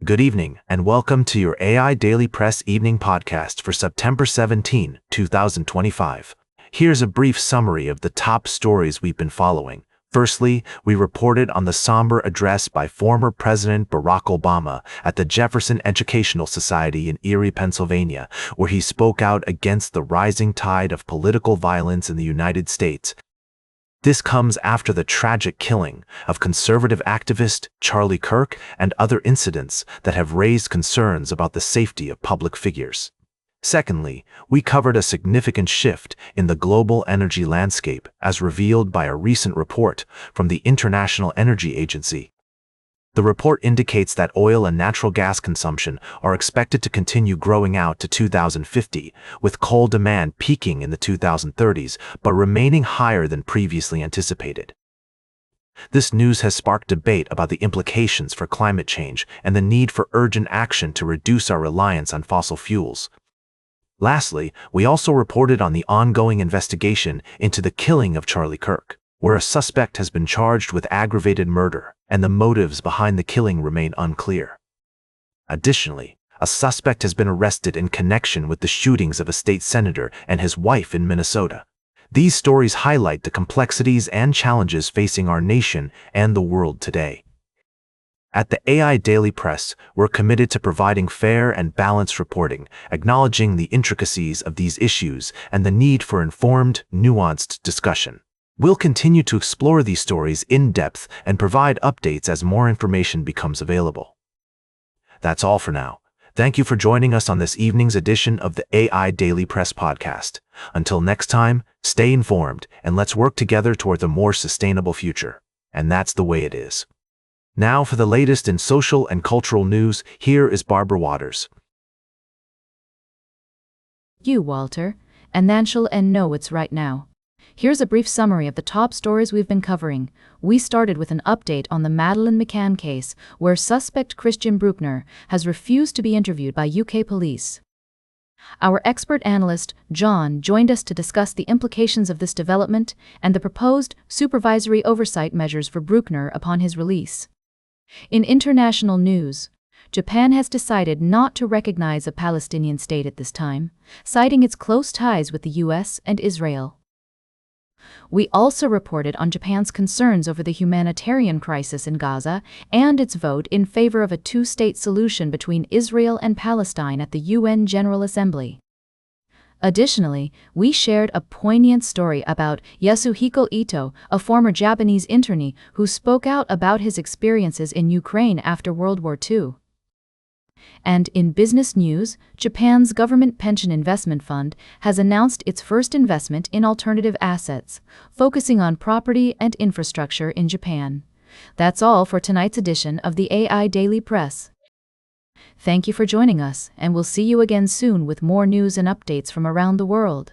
Good evening, and welcome to your AI Daily Press Evening Podcast for September 17, 2025. Here's a brief summary of the top stories we've been following. Firstly, we reported on the somber address by former President Barack Obama at the Jefferson Educational Society in Erie, Pennsylvania, where he spoke out against the rising tide of political violence in the United States. This comes after the tragic killing of conservative activist Charlie Kirk and other incidents that have raised concerns about the safety of public figures. Secondly, we covered a significant shift in the global energy landscape as revealed by a recent report from the International Energy Agency. The report indicates that oil and natural gas consumption are expected to continue growing out to 2050, with coal demand peaking in the 2030s but remaining higher than previously anticipated. This news has sparked debate about the implications for climate change and the need for urgent action to reduce our reliance on fossil fuels. Lastly, we also reported on the ongoing investigation into the killing of Charlie Kirk, where a suspect has been charged with aggravated murder, and the motives behind the killing remain unclear. Additionally, a suspect has been arrested in connection with the shootings of a state senator and his wife in Minnesota. These stories highlight the complexities and challenges facing our nation and the world today. At the AI Daily Press, we're committed to providing fair and balanced reporting, acknowledging the intricacies of these issues and the need for informed, nuanced discussion. We'll continue to explore these stories in depth and provide updates as more information becomes available. That's all for now. Thank you for joining us on this evening's edition of the AI Daily Press podcast. Until next time, stay informed and let's work together towards a more sustainable future. And that's the way it is. Now for the latest in social and cultural news, here is Barbara Waters. You, Walter, and then she'll know it's right now. Here's a brief summary of the top stories we've been covering. We started with an update on the Madeleine McCann case, where suspect Christian Bruckner has refused to be interviewed by UK police. Our expert analyst, John, joined us to discuss the implications of this development and the proposed supervisory oversight measures for Bruckner upon his release. In international news, Japan has decided not to recognize a Palestinian state at this time, citing its close ties with the US and Israel. We also reported on Japan's concerns over the humanitarian crisis in Gaza and its vote in favor of a two-state solution between Israel and Palestine at the UN General Assembly. Additionally, we shared a poignant story about Yasuhiko Ito, a former Japanese internee who spoke out about his experiences in Ukraine after World War II. And in business news, Japan's government pension investment fund has announced its first investment in alternative assets, focusing on property and infrastructure in Japan. That's all for tonight's edition of the AI Daily Press. Thank you for joining us, and we'll see you again soon with more news and updates from around the world.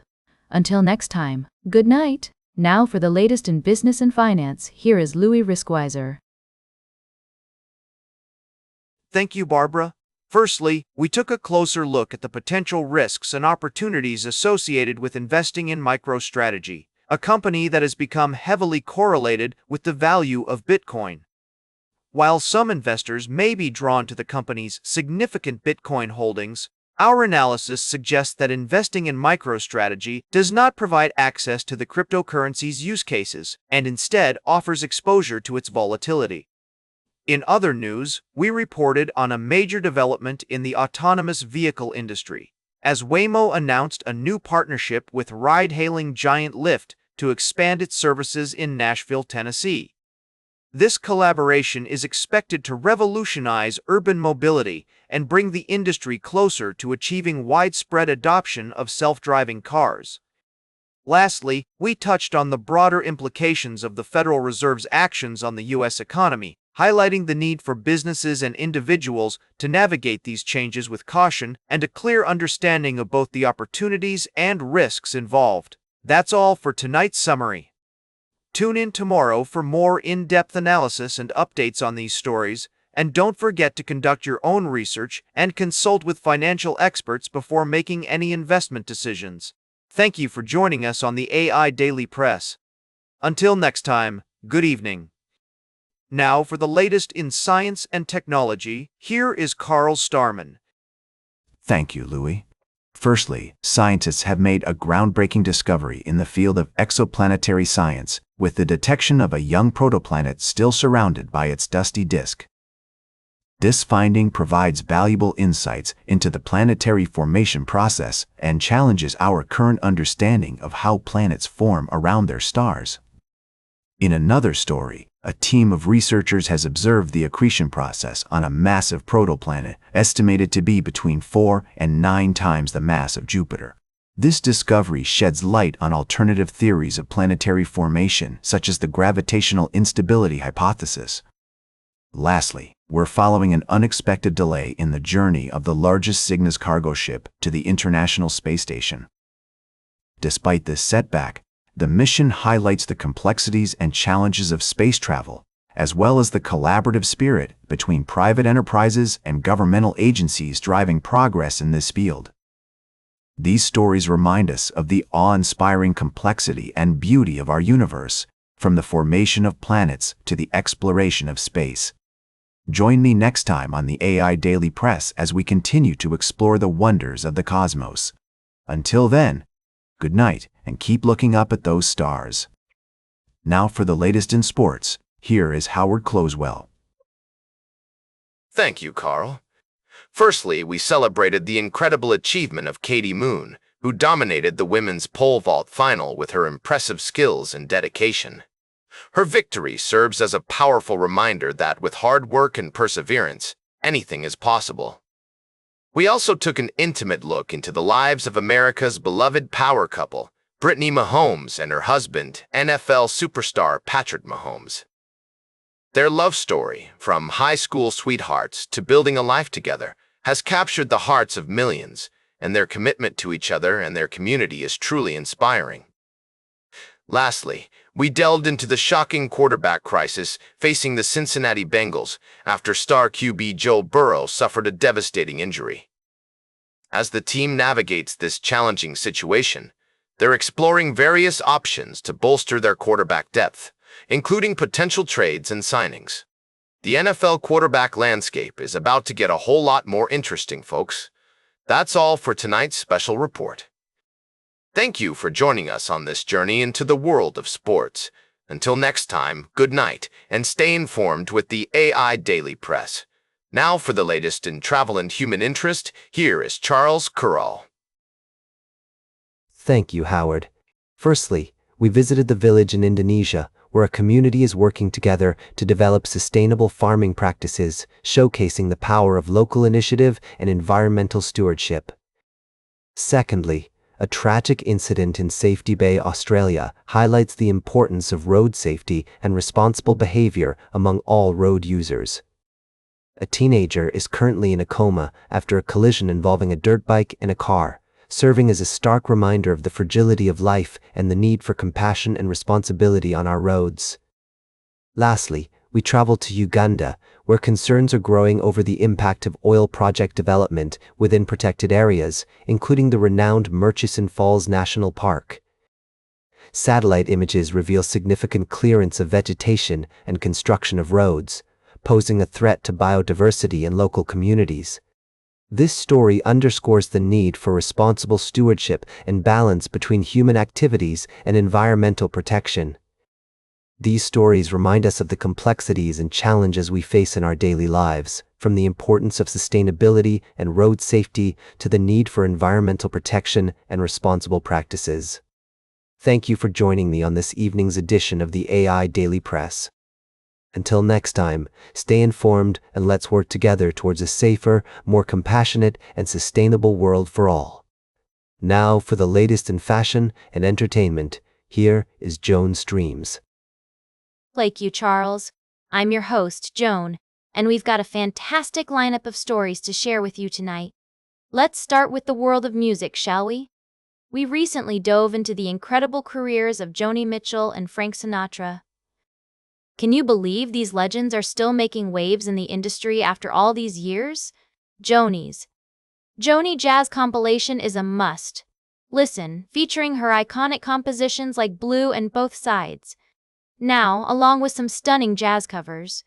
Until next time, good night. Now for the latest in business and finance, here is Louis Riskweiser. Thank you, Barbara. Firstly, we took a closer look at the potential risks and opportunities associated with investing in MicroStrategy, a company that has become heavily correlated with the value of Bitcoin. While some investors may be drawn to the company's significant Bitcoin holdings, our analysis suggests that investing in MicroStrategy does not provide access to the cryptocurrency's use cases and instead offers exposure to its volatility. In other news, we reported on a major development in the autonomous vehicle industry, as Waymo announced a new partnership with ride-hailing giant Lyft to expand its services in Nashville, Tennessee. This collaboration is expected to revolutionize urban mobility and bring the industry closer to achieving widespread adoption of self-driving cars. Lastly, we touched on the broader implications of the Federal Reserve's actions on the U.S. economy, highlighting the need for businesses and individuals to navigate these changes with caution and a clear understanding of both the opportunities and risks involved. That's all for tonight's summary. Tune in tomorrow for more in-depth analysis and updates on these stories, and don't forget to conduct your own research and consult with financial experts before making any investment decisions. Thank you for joining us on the AI Daily Press. Until next time, good evening. Now for the latest in science and technology, here is Carl Starman. Thank you, Louis. Firstly, scientists have made a groundbreaking discovery in the field of exoplanetary science with the detection of a young protoplanet still surrounded by its dusty disk. This finding provides valuable insights into the planetary formation process and challenges our current understanding of how planets form around their stars. In another story, a team of researchers has observed the accretion process on a massive protoplanet estimated to be between 4 and 9 times the mass of Jupiter. This discovery sheds light on alternative theories of planetary formation, such as the gravitational instability hypothesis. Lastly, we're following an unexpected delay in the journey of the largest Cygnus cargo ship to the International Space Station. Despite this setback, the mission highlights the complexities and challenges of space travel, as well as the collaborative spirit between private enterprises and governmental agencies driving progress in this field. These stories remind us of the awe-inspiring complexity and beauty of our universe, from the formation of planets to the exploration of space. Join me next time on the AI Daily Press as we continue to explore the wonders of the cosmos. Until then, good night and keep looking up at those stars. Now for the latest in sports, here is Howard Closewell. Thank you, Carl. Firstly, we celebrated the incredible achievement of Katie Moon, who dominated the women's pole vault final with her impressive skills and dedication. Her victory serves as a powerful reminder that with hard work and perseverance, anything is possible. We also took an intimate look into the lives of America's beloved power couple, Brittany Mahomes and her husband, NFL superstar Patrick Mahomes. Their love story, from high school sweethearts to building a life together, has captured the hearts of millions, and their commitment to each other and their community is truly inspiring. Lastly, we delved into the shocking quarterback crisis facing the Cincinnati Bengals after star QB Joe Burrow suffered a devastating injury. As the team navigates this challenging situation, they're exploring various options to bolster their quarterback depth, including potential trades and signings. The NFL quarterback landscape is about to get a whole lot more interesting, folks. That's all for tonight's special report. Thank you for joining us on this journey into the world of sports. Until next time, good night, and stay informed with the AI Daily Press. Now for the latest in travel and human interest, here is Charles Curral. Thank you, Howard. Firstly, we visited the village in Indonesia, where a community is working together to develop sustainable farming practices, showcasing the power of local initiative and environmental stewardship. Secondly, a tragic incident in Safety Bay, Australia, highlights the importance of road safety and responsible behavior among all road users. A teenager is currently in a coma after a collision involving a dirt bike and a car, serving as a stark reminder of the fragility of life and the need for compassion and responsibility on our roads. Lastly, we traveled to Uganda, where concerns are growing over the impact of oil project development within protected areas, including the renowned Murchison Falls National Park. Satellite images reveal significant clearance of vegetation and construction of roads, posing a threat to biodiversity and local communities. This story underscores the need for responsible stewardship and balance between human activities and environmental protection. These stories remind us of the complexities and challenges we face in our daily lives, from the importance of sustainability and road safety to the need for environmental protection and responsible practices. Thank you for joining me on this evening's edition of the AI Daily Press. Until next time, stay informed and let's work together towards a safer, more compassionate, and sustainable world for all. Now for the latest in fashion and entertainment, here is Joan Streams. Thank you, Charles. I'm your host, Joan, and we've got a fantastic lineup of stories to share with you tonight. Let's start with the world of music, shall we? We recently dove into the incredible careers of Joni Mitchell and Frank Sinatra. Can you believe these legends are still making waves in the industry after all these years? Joni's Joni Jazz compilation is a must. Listen, featuring her iconic compositions like Blue and Both Sides. now, along with some stunning jazz covers.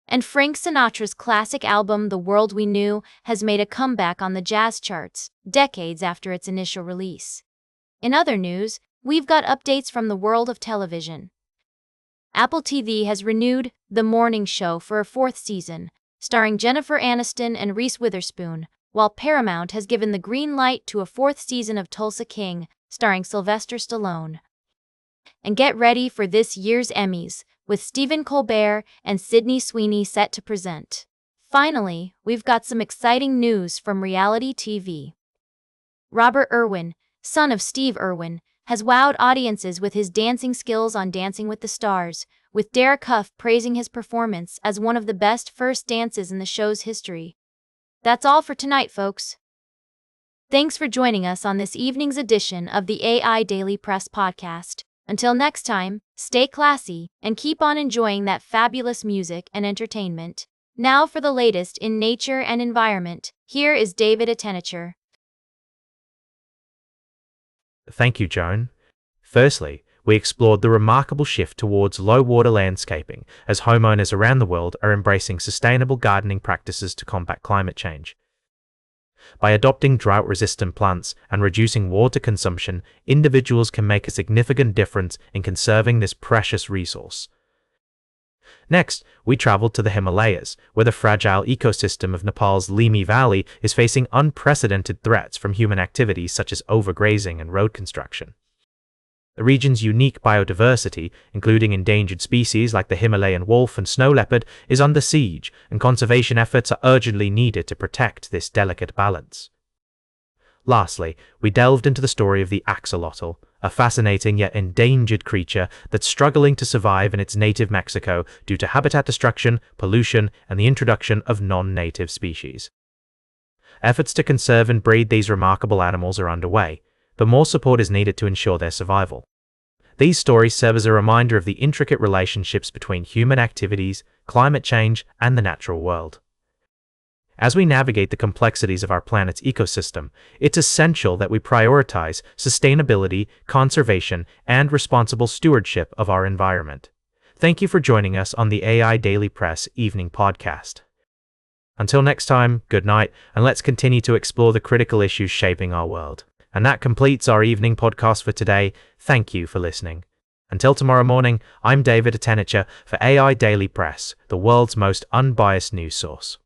And Frank Sinatra's classic album The World We Knew has made a comeback on the jazz charts, decades after its initial release. In other news, we've got updates from the world of television. Apple TV has renewed The Morning Show for a fourth season, starring Jennifer Aniston and Reese Witherspoon, while Paramount has given the green light to a fourth season of Tulsa King, starring Sylvester Stallone. And get ready for this year's Emmys, with Stephen Colbert and Sydney Sweeney set to present. Finally, we've got some exciting news from reality TV. Robert Irwin, son of Steve Irwin, has wowed audiences with his dancing skills on Dancing with the Stars, with Derek Hough praising his performance as one of the best first dances in the show's history. That's all for tonight, folks. Thanks for joining us on this evening's edition of the AI Daily Press podcast. Until next time, stay classy and keep on enjoying that fabulous music and entertainment. Now for the latest in nature and environment, here is David Attenacher. Thank you, Joan. Firstly, we explored the remarkable shift towards low-water landscaping as homeowners around the world are embracing sustainable gardening practices to combat climate change. By adopting drought-resistant plants and reducing water consumption, individuals can make a significant difference in conserving this precious resource. Next, we traveled to the Himalayas, where the fragile ecosystem of Nepal's Limi Valley is facing unprecedented threats from human activities such as overgrazing and road construction. The region's unique biodiversity, including endangered species like the Himalayan wolf and snow leopard, is under siege, and conservation efforts are urgently needed to protect this delicate balance. Lastly, we delved into the story of the axolotl, a fascinating yet endangered creature that's struggling to survive in its native Mexico due to habitat destruction, pollution, and the introduction of non-native species. Efforts to conserve and breed these remarkable animals are underway, but more support is needed to ensure their survival. These stories serve as a reminder of the intricate relationships between human activities, climate change, and the natural world. As we navigate the complexities of our planet's ecosystem, it's essential that we prioritize sustainability, conservation, and responsible stewardship of our environment. Thank you for joining us on the AI Daily Press Evening Podcast. Until next time, good night, and let's continue to explore the critical issues shaping our world. And that completes our evening podcast for today. Thank you for listening. Until tomorrow morning, I'm David Attenacher for AI Daily Press, the world's most unbiased news source.